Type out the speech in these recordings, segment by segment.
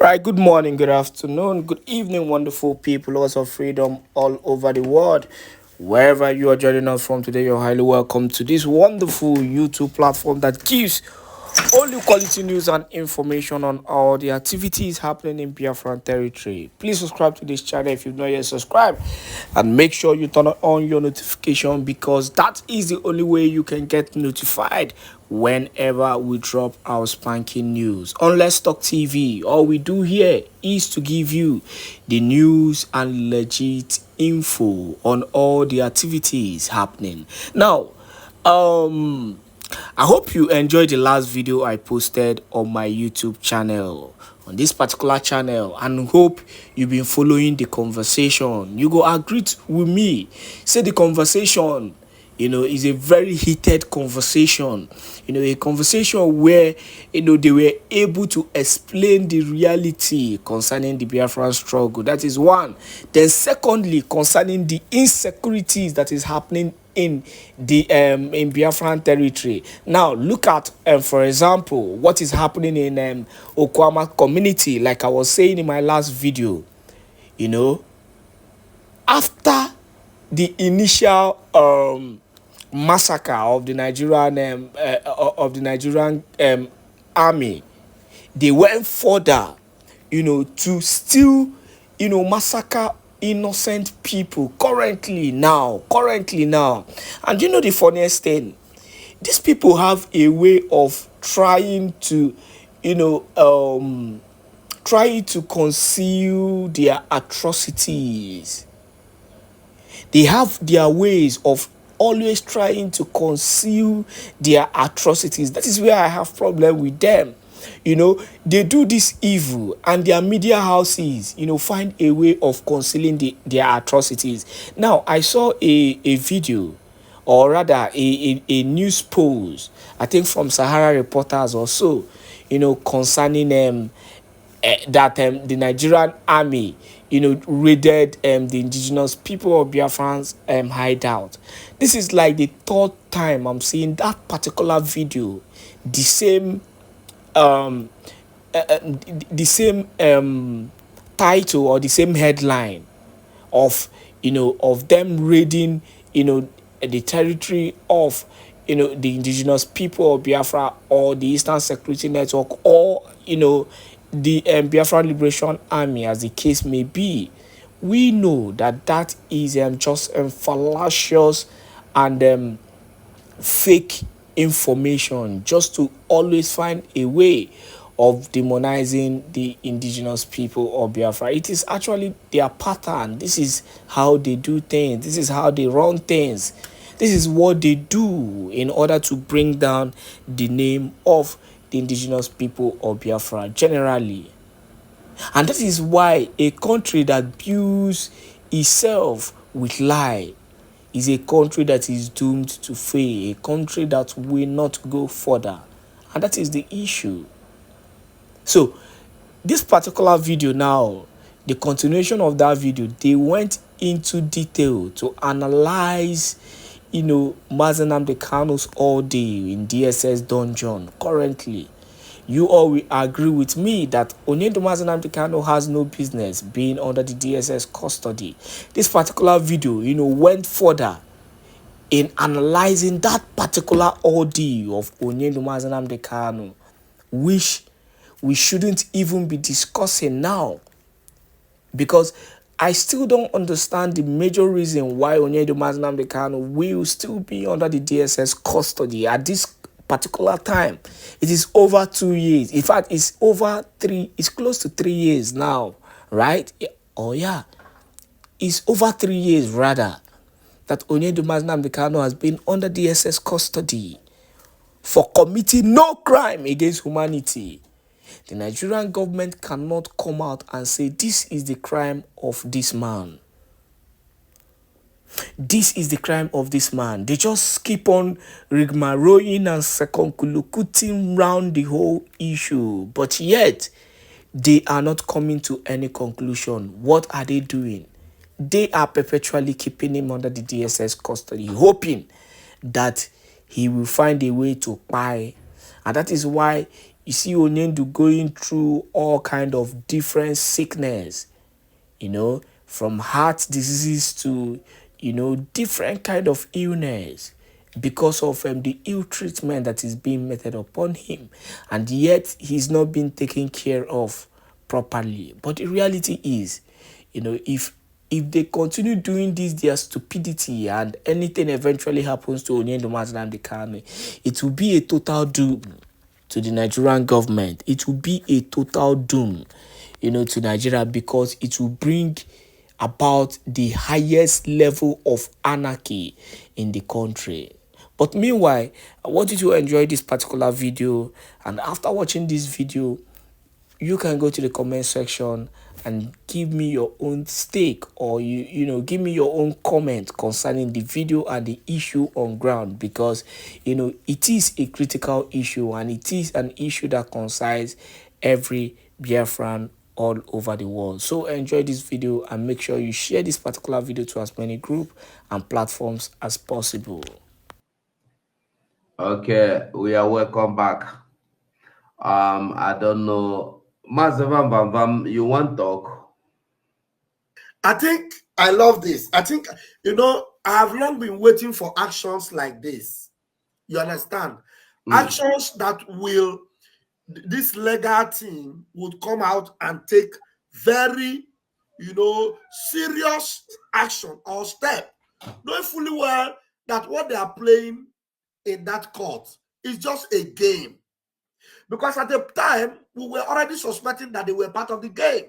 Right, good morning, good afternoon, good evening, wonderful people, lovers of freedom all over the world. Wherever you are joining us from today, you're highly welcome to this wonderful YouTube platform that gives only quality news and information on all the activities happening in Biafran territory. Please subscribe to this channel if you've not yet subscribed, and make sure you turn on your notification, because that is the only way you can get notified whenever we drop our spanking news. On Let's Talk TV, all we do here is to give you the news and legit info on all the activities happening. Now, I hope you enjoyed the last video I posted on my YouTube channel, on this particular channel, and hope you've been following the conversation. You go agree with me, say the conversation, is a very heated conversation, a conversation where, they were able to explain the reality concerning the Biafran struggle. That is one. Then secondly, concerning the insecurities that is happening in the in Biafran territory. Now look at for example, what is happening in Okwama community. Like I was saying in my last video, after the initial massacre of the Nigerian army, they went further, to still, massacre innocent people currently now. And the funniest thing, these people have a way of trying to conceal their atrocities. They have their ways of always trying to conceal their atrocities. That is where I have problem with them. They do this evil, and their media houses, find a way of concealing their atrocities. Now, I saw a video, or rather a news post, I think from Sahara Reporters or so, concerning that the Nigerian army, raided the indigenous people of Biafran's hideout. This is like the third time I'm seeing that particular video, the same title or the same headline of of them raiding the territory of the indigenous people of Biafra, or the Eastern Security Network, or the Biafra Liberation Army, as the case may be. We know that that is just fallacious and fake information, just to always find a way of demonizing the indigenous people of Biafra. It is actually their pattern. This is how they do things. This is how they run things. This is what they do in order to bring down the name of the indigenous people of Biafra generally. And that is why a country that builds itself with lie is a country that is doomed to fail, a country that will not go further. And that is the issue. So this particular video now, the continuation of that video, they went into detail to analyze Nnamdi Kanu's all day in DSS dungeon currently. You all will agree with me that Nnamdi Kanu has no business being under the DSS custody. This particular video, went further in analyzing that particular ordeal of Nnamdi Kanu, which we shouldn't even be discussing now, because I still don't understand the major reason why Nnamdi Kanu will still be under the DSS custody at this particular time. It is over 2 years. In fact, it's over 3. It's close to 3 years now, right? Oh yeah, it's over 3 years rather that Nnamdi Kanu has been under DSS custody for committing no crime against humanity. The Nigerian government cannot come out and say this is the crime of this man. This is the crime of this man. They just keep on rigmaroling and circumlocuting round the whole issue. But yet, they are not coming to any conclusion. What are they doing? They are perpetually keeping him under the DSS custody, hoping that he will find a way to Kpai. And that is why, You see Onyendu going through all kind of different sickness, from heart diseases to, different kind of illness because of the ill treatment that is being meted upon him. And yet he's not being taken care of properly. But the reality is, if they continue doing this, their stupidity, and anything eventually happens to Nnamdi Kanu, it will be a total doom to the Nigerian government. It will be a total doom, to Nigeria, because it will bring about the highest level of anarchy in the country. But meanwhile, I want you to enjoy this particular video, and after watching this video, you can go to the comment section and give me your own stake, or give me your own comment concerning the video and the issue on ground, because it is a critical issue, and it is an issue that concerns every Biafran all over the world. So enjoy this video and make sure you share this particular video to as many groups and platforms as possible. Okay, we are welcome back. I don't know, Mazavan Bambam, you want to talk? I think I love this. I think, I have long been waiting for actions like this. You understand? Actions that will, this legal team would come out and take very, serious action or step, knowing fully well that what they are playing in that court is just a game. Because at the time, we were already suspecting that they were part of the game.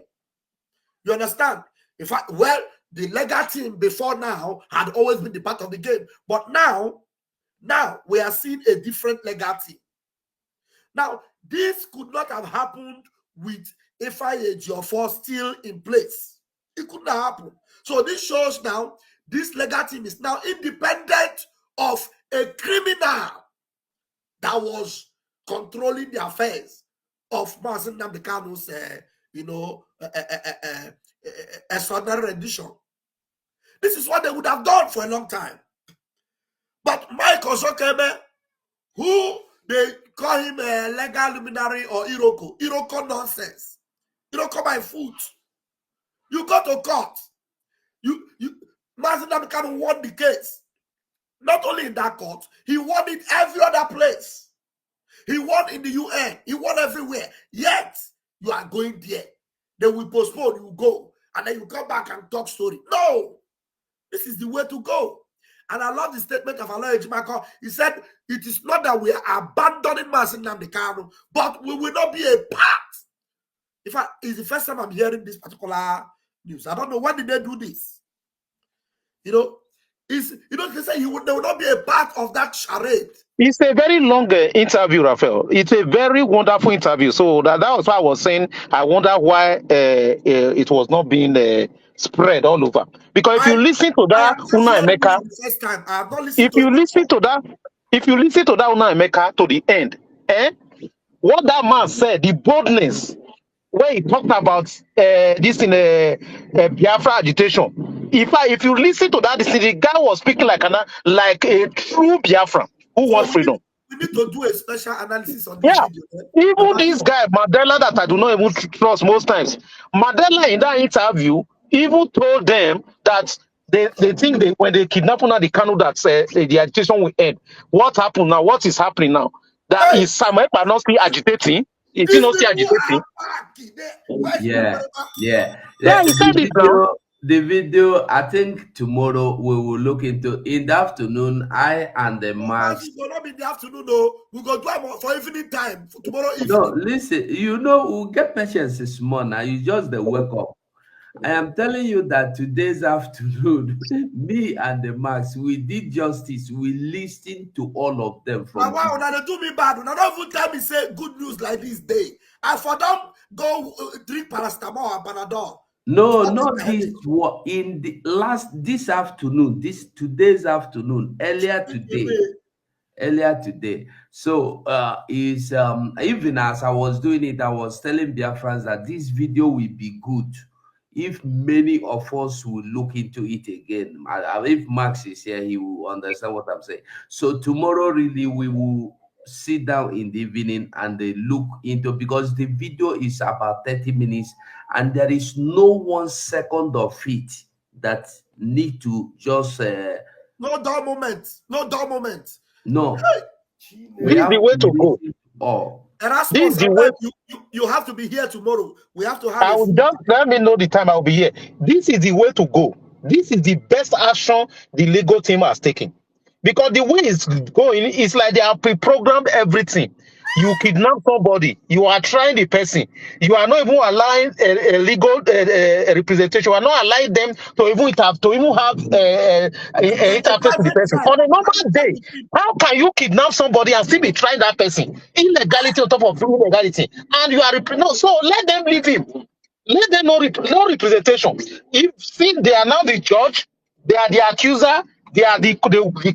You understand? In fact, the legal team before now had always been the part of the game. But now we are seeing a different legal team. Now, this could not have happened with FIA Geofor still in place. It could not happen. So this shows now this legal team is now independent of a criminal that was controlling the affairs of Nnamdi Kanu's, extraordinary rendition. This is what they would have done for a long time. But Mike Osokeme, who they call him a legal luminary or Iroko nonsense. Iroko by foot. You go to court. Nnamdi Kanu won the case. Not only in that court, he won it every other place. He won in the UN. He won everywhere. Yet, you are going there. They will postpone, you go. And then you come back and talk story. No! This is the way to go. And I love the statement of Allah Ejimako. He said, it is not that we are abandoning Nnamdi Kanu, but we will not be a part. In fact, it's the first time I'm hearing this particular news. I don't know, when did they do this? They say they will not be a part of that charade. It's a very long interview, Raphael. It's a very wonderful interview. So that was why I was saying I wonder why it was not being spread all over. Because if you listen to that Una Emeka, if you listen to that Una Emeka to the end, what that man said, the boldness, where he talked about this in a Biafra agitation. If you listen to that, the guy was speaking like a true Biafran who wants freedom. We need to do a special analysis on this video. Even this guy, Mandela, that I do not even trust most times. Mandela, in that interview, even told them that they think when they kidnap Nnamdi Kanu, that the agitation will end. What happened now? What is happening now? That is Samuel not still agitating. Is he not still agitating? Yeah. He said it now. The video, I think tomorrow we will look into. In the afternoon, I and the Max. It will not be in the afternoon, though. We go do it for evening time, for tomorrow evening. No, listen, we'll get patience this morning. Now you just the wake up. I am telling you that today's afternoon, me and the Max, we did justice. We listened to all of them from. Wow, now they do me bad. Now don't even tell me say good news like this day. I for them go drink paracetamol and Panadol. No, not this. In this afternoon, today's afternoon, earlier today. So is even as I was doing it, I was telling Biafrans that this video will be good if many of us will look into it again. If Max is here, he will understand what I'm saying. So tomorrow, really, we will sit down in the evening and they look into, because the video is about 30 minutes and there is no 1 second of it that need to just No dull moment. No dull moment. no. We This is have the way to to go. listen to all. This Erasmus, is the way. you have to be here tomorrow. We have to have I a will full. just let me know the time I will be here. This is the way to go. This is the best action the legal team has taken. Because the way it's going, it's like they have pre-programmed everything. You kidnap somebody, you are trying the person, you are not even allowing a legal representation, you are not allowing them to even have interface with the person. On a normal day, how can you kidnap somebody and still be trying that person? Illegality on top of illegality, and you are no. So let them leave him. Let them no representation. If see they are now the judge, they are the accuser, they are the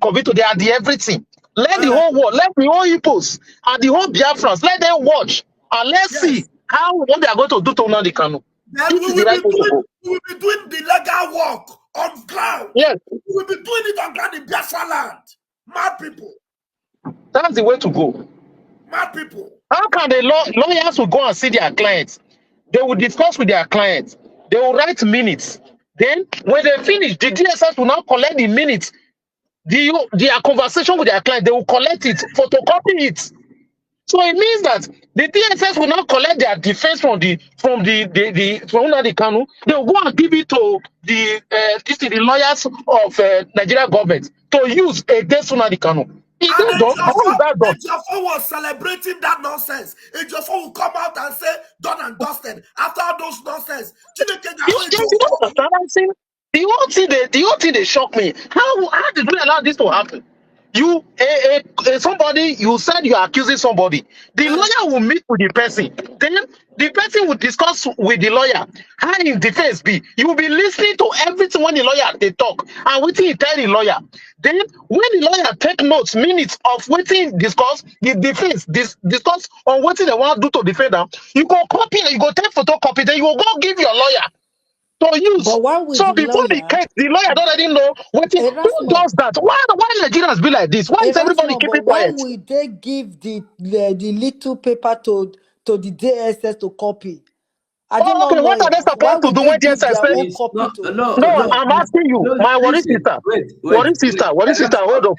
convicted, they are the everything. Let the whole world, let the whole Igbos and the whole Biafrans, let them watch and let's see Yes. how what they are going to do to Nnamdi Kanu. Then This is the right way to go. we will be doing the legal work on ground. Yes, We will be doing it on ground in Biafraland. Mad people. that's the way to go. Mad people. How can the lawyers will go and see their clients? They will discuss with their clients. They will write minutes. Then, when they finish, the DSS will now collect the minutes. Their conversation with their client, they will collect it, photocopy it. So it means that the DSS will not collect their defense from Nnamdi Kanu. They will go and give it to the lawyers of Nigeria government to use against Nnamdi Kanu. Is that And done? How is that done? Ejiofor was celebrating that nonsense. Ejiofor will come out and say, done and dusted. After all those nonsense. The whole thing they shock me. How did we allow this to happen? Somebody, you said you are accusing somebody. The lawyer will meet with the person. Then the person will discuss with the lawyer. How in defense be? You will be listening to everything when the lawyer they talk and what he tell the lawyer. Then when the lawyer take notes, minutes of what he discuss, the defense discuss on what they want to do to defend them. You go copy, you go take photocopy, then you will go give your lawyer to use. But why would So the before the lawyer, case, the lawyer don't already know who Erasmus, does that. Why Nigerians be like this? Why is everybody Erasmus, keeping but why quiet? would they give the little paper to the DSS to copy? Are they Oh, not okay. What are they lawyers? Why supposed to would do they when give DSS their say? own It's copy not, to no, No, no, them? I'm asking you, no, my worry listen, sister, wait, worry sister, hold up.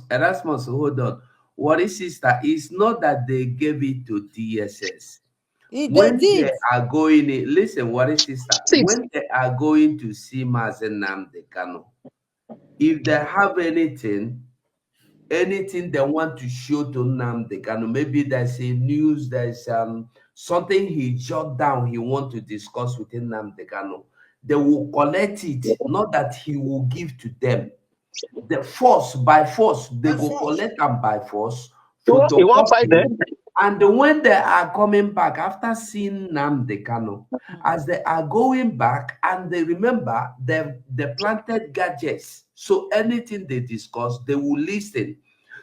Erasmus, hold on. Worry sister, it's not that they gave it to DSS. They When they did. are going in, listen, worry sister, See, when they are going to see Mazen Nnamdi Kanu, if they have anything they want to show to Nnamdi Kanu, maybe there's a news, there's something he jot down he want to discuss with Nnamdi Kanu, they will collect it, not that he will give to them. The by force, they go collect them by force, you won't fight photocopy. them. And when they are coming back after seeing Nnamdi Kanu, as they are going back, and they remember they planted gadgets, so anything they discuss, they will listen.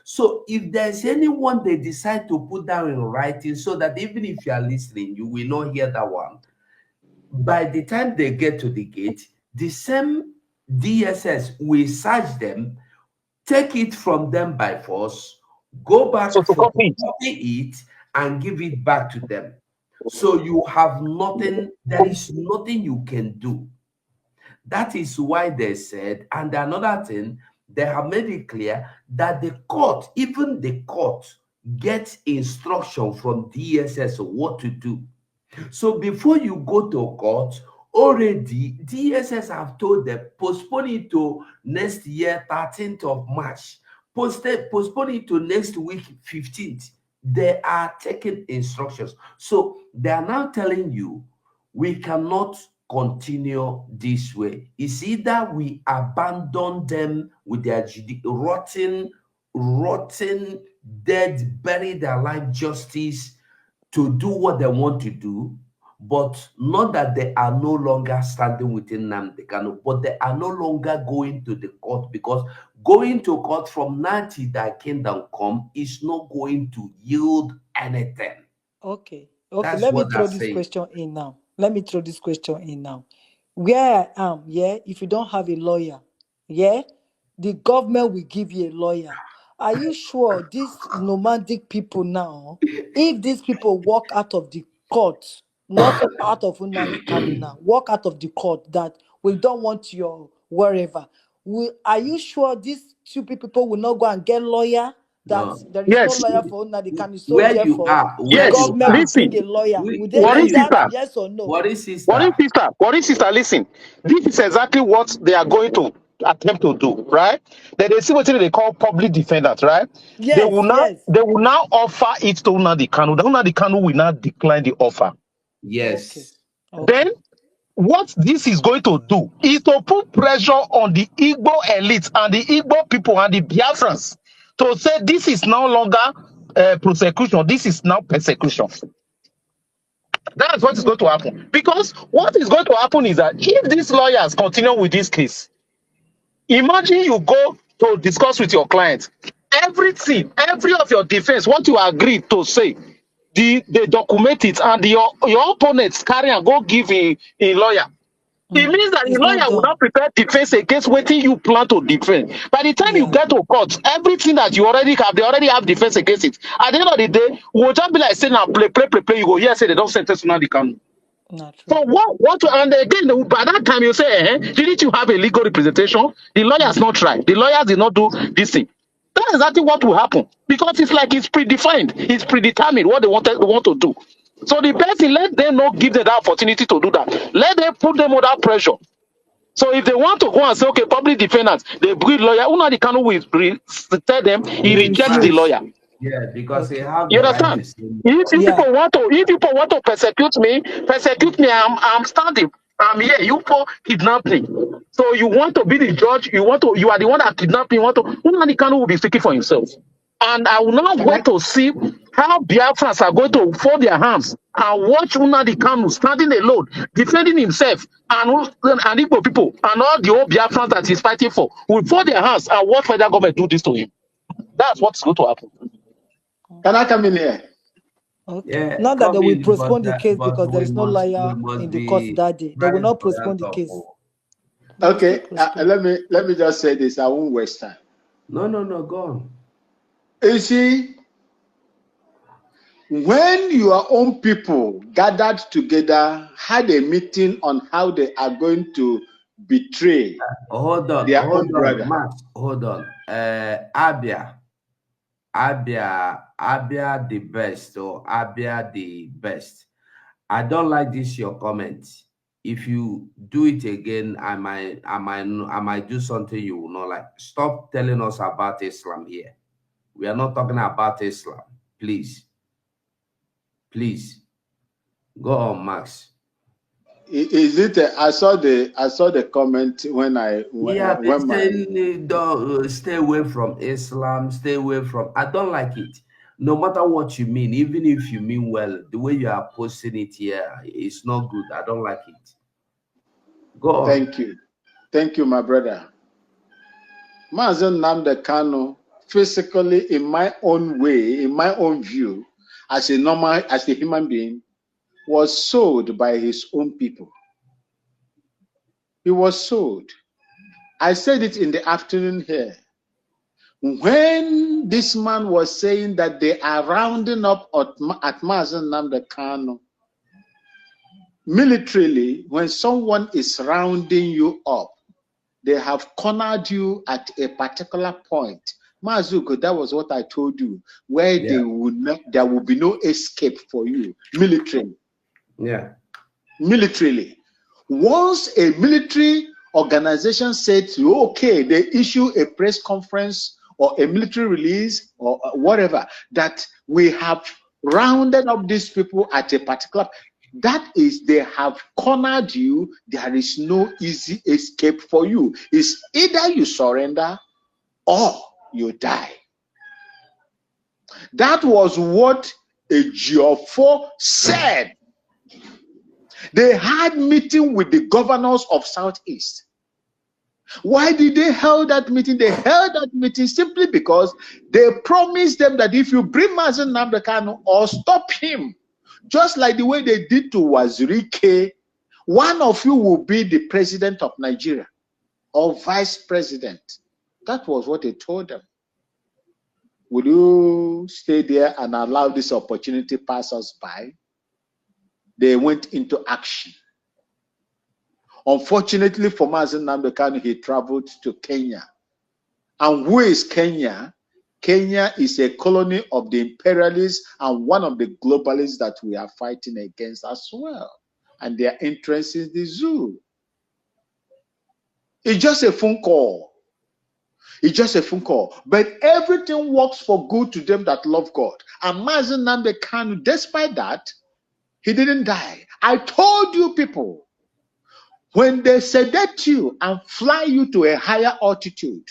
So if there's anyone they decide to put down in writing, so that even if you are listening, you will not hear that one. By the time they get to the gate, the same DSS will search them, take it from them by force, go back, So to copy. photocopy it, and give it back to them. So you have nothing, there is nothing you can do. That is why they said, and another thing, they have made it clear that the court, even the court, gets instruction from DSS on what to do. So before you go to court, already DSS have told them postpone it to next year, 13th of March. Postpone it to next week, 15th. They are taking instructions. So they are now telling you, we cannot continue this way. It's either we abandon them with their rotten, dead, buried alive justice to do what they want to do, but not that they are no longer standing within Nnamdi Kanu, but they are no longer going to the court, because going to court from now till thy kingdom come is not going to yield anything. Okay. That's Let me what throw they're this saying. question in now. Where I am, if you don't have a lawyer, the government will give you a lawyer. Are you sure these nomadic people now, if these people walk out of the court, not out of Nnamdi Kanu now, walk out of the court that we don't want your wherever, are you sure these two people will not go and get lawyer? That No. there is no Yes, lawyer for Nnamdi Kanu, so Where you therefore are, the where yes. you government will are. bring Listen, a lawyer. Will they Where do worry you that? sister, are. Yes or no? What is sister? worry sister, listen. This is exactly what they are going to attempt to do, right? They see what they call public defenders, right? Yes, yes. They will now offer it to Nnamdi Kanu. The Nnamdi Kanu will now decline the offer. Okay. Yes. Okay. Then what this is going to do is to put pressure on the Igbo elite and the Igbo people and the Biafrans to say this is no longer prosecution, this is now persecution. That's what is going to happen. Because what is going to happen is that if these lawyers continue with this case, imagine you go to discuss with your client. Everything, every of your defense, what you agreed to say, they document it, and your opponents carry and go give a lawyer. It means that the It's not lawyer will done. not prepare defense against what you plan to defend. By the time you Yeah, get to court, everything that you already have, they already have defense against it. At the end of the day, we'll just be like saying now play. You go here say they don't sentence Nnamdi Kanu. not true. So and again, by that time you say, didn't you have a legal representation? The lawyers not try. The lawyers did not do this thing. That's exactly what will happen because it's like it's predefined, it's predetermined what they want to do. So the person, let them not give them that opportunity to do that. Let them put them under pressure. So if they want to go and say, okay, public defendants, they breed lawyer, Nnamdi Kanu will tell them he rejects the Refuse. lawyer. Yeah, because they Okay. have You the right to understand? say If no. Yeah. people want to persecute me. I'm standing. I'm here. You for kidnap me. So you want to be the judge? You are the one that kidnapped me. Nnamdi Kanu will be speaking for himself. And I will now want to see how Biafrans are going to fold their hands and watch Nnamdi Kanu standing alone, defending himself, and Igbo people and all the old Biafrans that he's fighting for will fold their hands and watch federal government do this to him. That's what's going to happen. Can I come in here? Okay. Yeah, Not that they come will in, postpone the case but because there is no we lawyer must in the court be that day. They will very not tolerant postpone the of. case. They will still Okay, postpone. let me just say this. I won't waste time. No, go on. You see, when your own people gathered together, had a meeting on how they are going to betray Hold their own brother. Max, hold on. Abia the best, or Abia the best. I don't like this your comment. If you do it again, I might do something you will not like. Stop telling us about Islam here. We are not talking about Islam. Please. Go on, Max. Is it? I saw the comment when Saying don't stay away from Islam. Stay away from. I don't like it. No matter what you mean, even if you mean well, the way you are posting it here, it's not good. I don't like it. Go on. Thank you, my brother. Mazen Nnamdi Kanu, physically, in my own way, in my own view, as a human being, was sold by his own people. He was sold. I said it in the afternoon here. When this man was saying that they are rounding up at Mazen Nnamdi Kanu, militarily, when someone is rounding you up, they have cornered you at a particular point. Mazuko, that was what I told you, where there will be no escape for you militarily. Yeah. Militarily. Once a military organization said, okay, they issue a press conference or a military release or whatever, that we have rounded up these people at a particular, that is, they have cornered you. There is no easy escape for you. It's either you surrender or you die. That was what Ejiofor said. They had meeting with the governors of Southeast. Why did they hold that meeting? They held that meeting simply because they promised them that if you bring Mazen Nnamdi Kanu or stop him, just like the way they did to Wazirike, one of you will be the president of Nigeria or vice president. That was what they told them. Will you stay there and allow this opportunity pass us by? They went into action. Unfortunately for Mazen Nnamdi Kanu, he traveled to Kenya. And who is Kenya? Kenya is a colony of the imperialists and one of the globalists that we are fighting against as well. And their interest is the zoo. It's just a phone call. It's just a phone call. But everything works for good to them that love God. And Mazen Nnamdi Kanu, despite that, he didn't die. I told you people, when they sedate you and fly you to a higher altitude,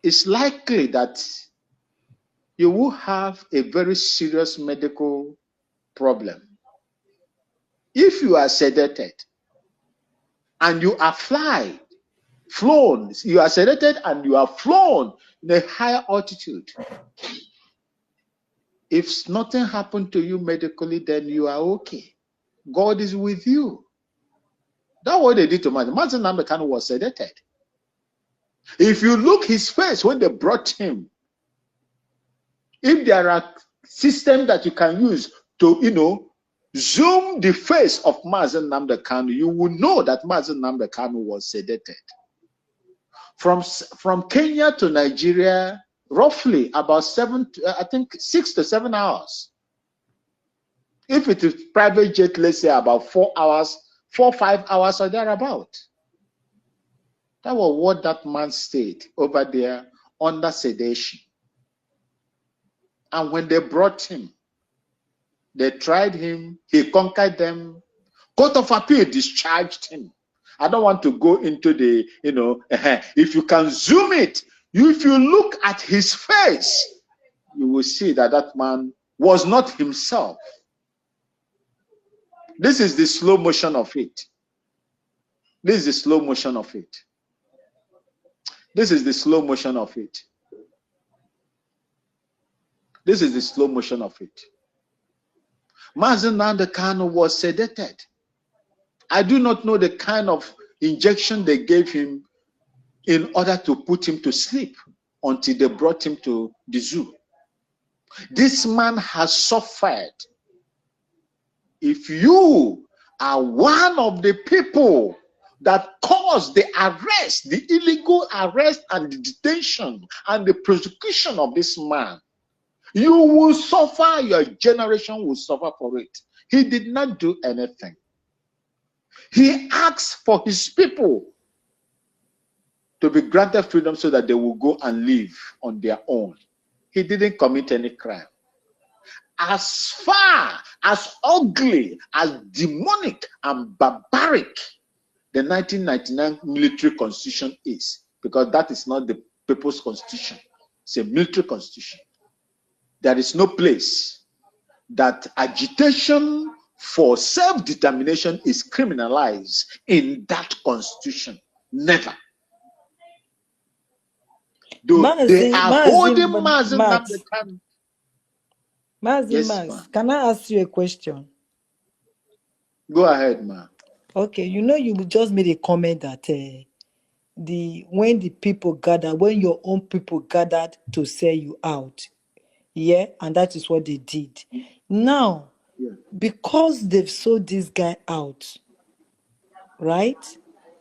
it's likely that you will have a very serious medical problem. If you are sedated and you are flown, you are sedated and you are flown in a higher altitude, if nothing happened to you medically, then you are okay. God is with you. That's what they did to Mazen. Mazen Nnamdi Kanu was sedated. If you look his face when they brought him, if there are systems that you can use to, zoom the face of Mazen Nnamdi Kanu, you will know that Mazen Nnamdi Kanu was sedated. From Kenya to Nigeria, roughly about 6 to 7 hours. If it is private jet, let's say about 4 hours, 4 or 5 hours or thereabout. That was what that man stayed over there under sedation. And when they brought him, they tried him, he conquered them. Court of Appeal discharged him. I don't want to go into the, if you can zoom it, if you look at his face, you will see that that man was not himself. This is the slow motion of it. This is the slow motion of it. This is the slow motion of it. This is the slow motion of it. Mazen Nnamdi Kanu was sedated. I do not know the kind of injection they gave him in order to put him to sleep until they brought him to the zoo. This man has suffered. If you are one of the people that caused the arrest, the illegal arrest and the detention and the prosecution of this man, you will suffer, your generation will suffer for it. He did not do anything. He asked for his people to be granted freedom so that they will go and live on their own. He didn't commit any crime. As far as ugly, as demonic and barbaric the 1999 military constitution is, because that is not the people's constitution, it's a military constitution. There is no place that agitation for self-determination is criminalized in that constitution. Never. Though they are holding Mazen Nnamdi Kanu. Mazi, can I ask you a question? Go ahead, ma. Okay, you just made a comment that when the people gather, when your own people gathered to sell you out, yeah, and that is what they did. Now, because they've sold this guy out, right?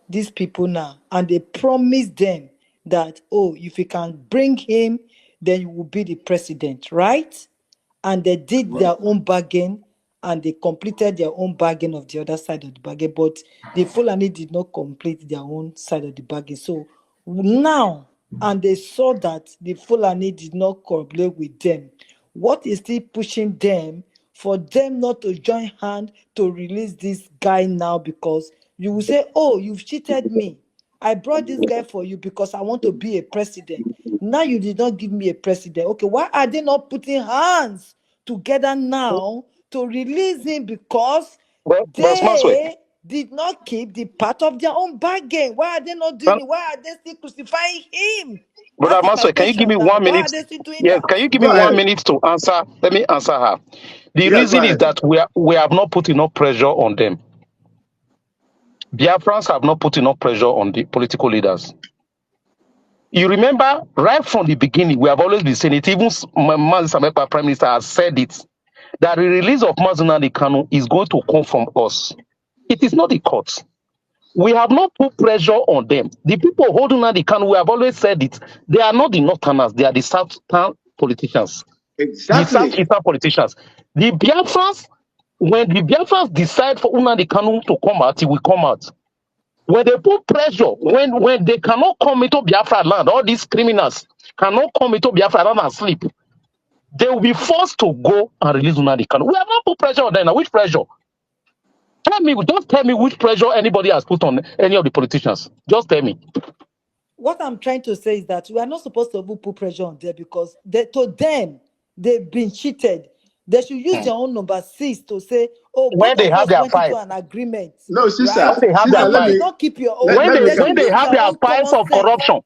These people now, and they promised them that, if you can bring him, then you will be the president, right? And they did their own bargain, and they completed their own bargain of the other side of the bargain, but the Fulani did not complete their own side of the bargain. So now, and they saw that the Fulani did not cooperate with them, what is still pushing them for them not to join hand to release this guy now? Because you will say, you've cheated me. I brought this guy for you because I want to be a president. Now you did not give me a president. Okay, why are they not putting hands together now to release him? Because they did not keep the part of their own bargain. Why are they not doing it? Why are they still crucifying him? Brother Master, can you give me 1 minute? Yes, can you give me 1 minute to answer? Let me answer her. The reason is that we have not put enough pressure on them. Biafrans have not put enough pressure on the political leaders. You remember, right from the beginning, we have always been saying it. Even Mazi Samekpa, Prime Minister, has said it, that the release of Nnamdi Kanu is going to come from us. It is not the courts. We have not put pressure on them. The people holding Nnamdi Kanu, we have always said it, they are not the Northerners, they are the Southern politicians. The Exactly. Southeastern politicians. The Biafrans, when the Biafrans decide for Nnamdi Kanu to come out, he will come out. When they put pressure, when they cannot come into Biafraland, all these criminals cannot come into Biafraland and sleep, they will be forced to go and release Nnamdi Kanu. We have not put pressure on them. Now, which pressure? Just tell me which pressure anybody has put on any of the politicians. Just tell me. What I'm trying to say is that we are not supposed to even put pressure on them because to them, they've been cheated. They should use their own number 6 to say, oh, When both they of have us their went fight, into an agreement. No, sister, Right? when they have sister, their And you let did me fight, not keep your own. let me They come should when they use have their their own fights common of sense. corruption,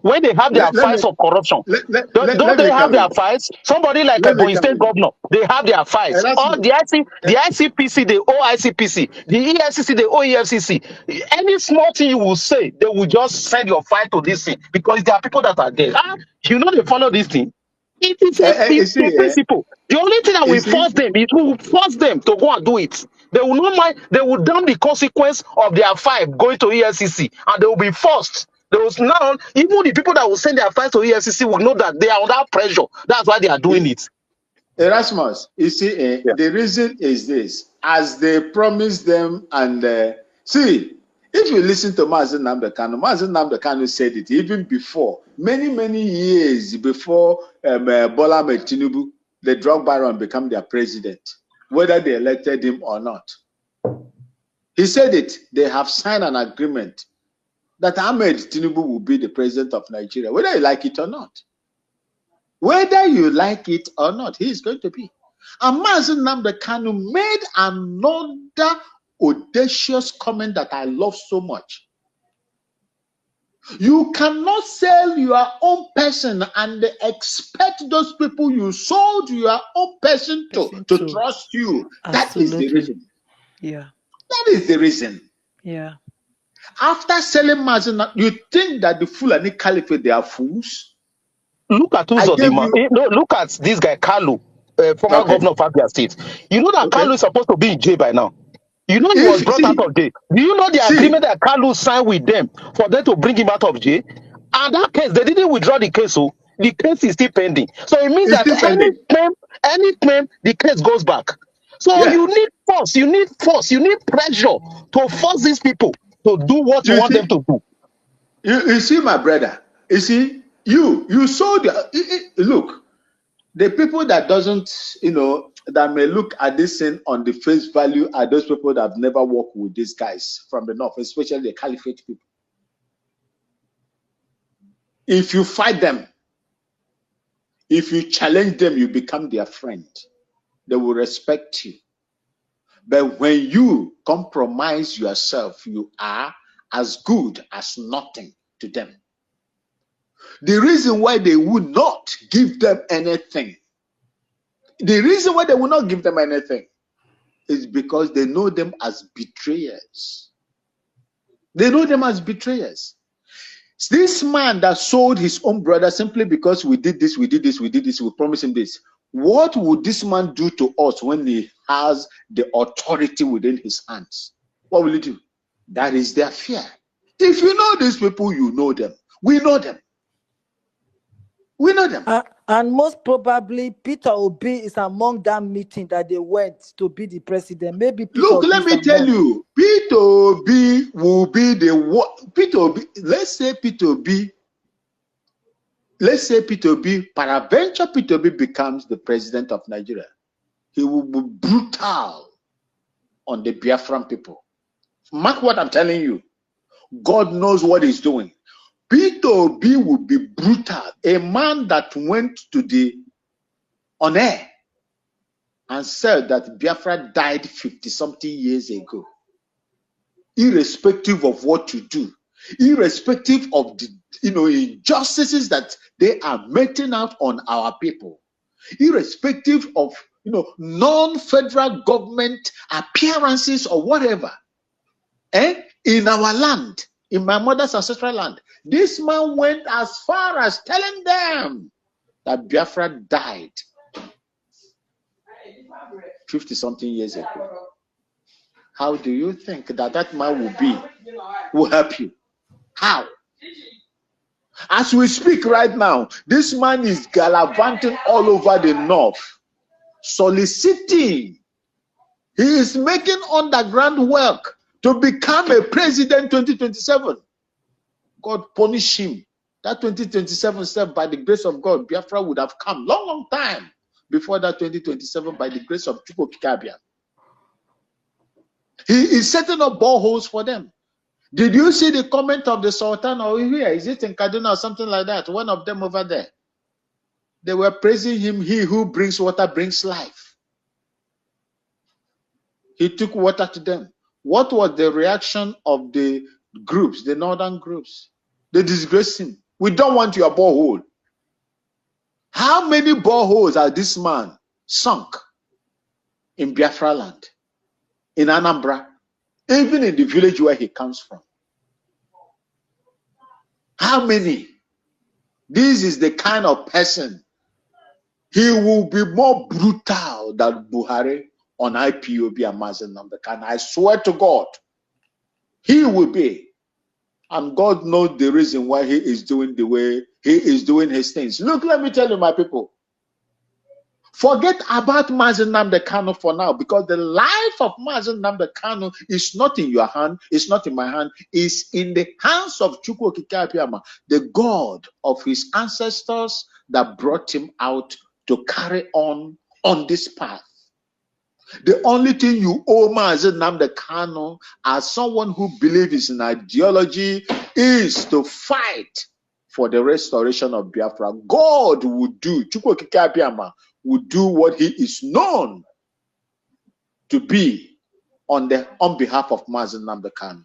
when they have their let me fights of corruption, let don't me they have come their in. fights? Somebody like a Let me Ebonyi come State in. governor, they have their fights. All Erasmus, the ICPC, the OICPC, the EFCC, the OEFCC. Any small thing you will say, they will just send your fight to this thing because there are people that are there. You know they follow this thing. It is you see, a principle. The only thing that you will see, force them, it will force them to go and do it. They will not mind, they will damn the consequence of their fight going to EFCC and they will be forced. There was now, even the people that will send their fight to EFCC will know that they are under pressure. That's why they are doing it. Erasmus, you see, Yeah. the reason is this: as they promised them, and see, if you listen to Nnamdi Kanu said it even before, many years before Bola Ahmed Tinubu, the drug baron, become their president, whether they elected him or not. He said it. They have signed an agreement that Ahmed Tinubu will be the president of Nigeria, whether you like it or not. Whether you like it or not, he is going to be. And Nnamdi Kanu made another audacious comment that I love so much. You cannot sell your own person and expect those people you sold your own person to trust you. That is the reason. Yeah. That is the reason. Yeah. After selling Mazen, you think that the Fulani Caliphate, they are fools? Look at look at this guy, Kalu, former governor of Abia State. You know that Kalu is supposed to be in jail by now. You know he was brought out of jail. Do you know the agreement that Kalu signed with them for them to bring him out of jail? And that case, they didn't withdraw the case, so the case is still pending. So it means that any claim, the case goes back. So you need force, you need pressure to force these people to do what you want them to do. You see, my brother, you see, you saw look, the people that doesn't, that may look at this thing on the face value are those people that have never worked with these guys from the north, especially the caliphate people. If you fight them, if you challenge them, you become their friend. They will respect you. But when you compromise yourself, you are as good as nothing to them. The reason why they would not give them anything, is because they know them as betrayers. They know them as betrayers. This man that sold his own brother simply because we did this, we promised him this. What would this man do to us when he has the authority within his hands? What will he do? That is their fear. If you know these people, you know them. We know them. We know them. And most probably, Peter Obi is among that meeting that they went to be the president. Maybe Peter Look, Obi let me tell you, Peter Obi will be Peter Obi. Let's say Peter Obi, peradventure Peter Obi becomes the president of Nigeria. He will be brutal on the Biafran people. Mark what I'm telling you. God knows what he's doing. Peter Obi will be brutal. A man that went on air and said that Biafra died 50-something years ago. Irrespective of what you do, irrespective of the injustices that they are meting out on our people, irrespective of non-federal government appearances or whatever, in our land, in my mother's ancestral land. This man went as far as telling them that Biafra died 50-something years ago. How do you think that man will help you? How? As we speak right now, this man is gallivanting all over the north, soliciting. He is making underground work to become a president 2027. God punish him. That 2027 step, by the grace of God, Biafra would have come long time before that 2027 by the grace of Chukwu Kikabia. He is setting up boreholes for them. Did you see the comment of the Sultan over here? Is it in Kaduna or something like that? One of them over there. They were praising him. He who brings water brings life. He took water to them. What was the reaction of the groups, the northern groups? They disgraced him. We don't want your borehole. How many boreholes has this man sunk in Biafraland, in Anambra, even in the village where he comes from? How many? This is the kind of person. He will be more brutal than Buhari on IPOB and Nnamdi Kanu. I swear to God, he will be. And God knows the reason why he is doing the way he is doing his things. Look, let me tell you, my people. Forget about Nnamdi Kanu for now, because the life of Nnamdi Kanu is not in your hand, it's not in my hand, it's in the hands of Chukwu Okike Abịama, the God of his ancestors that brought him out to carry on this path. The only thing you owe Nnamdi Kanu as someone who believes in ideology is to fight for the restoration of Biafra. God would do, Chukwu Okike Abịama would do what he is known to be on behalf of Nnamdi Kanu.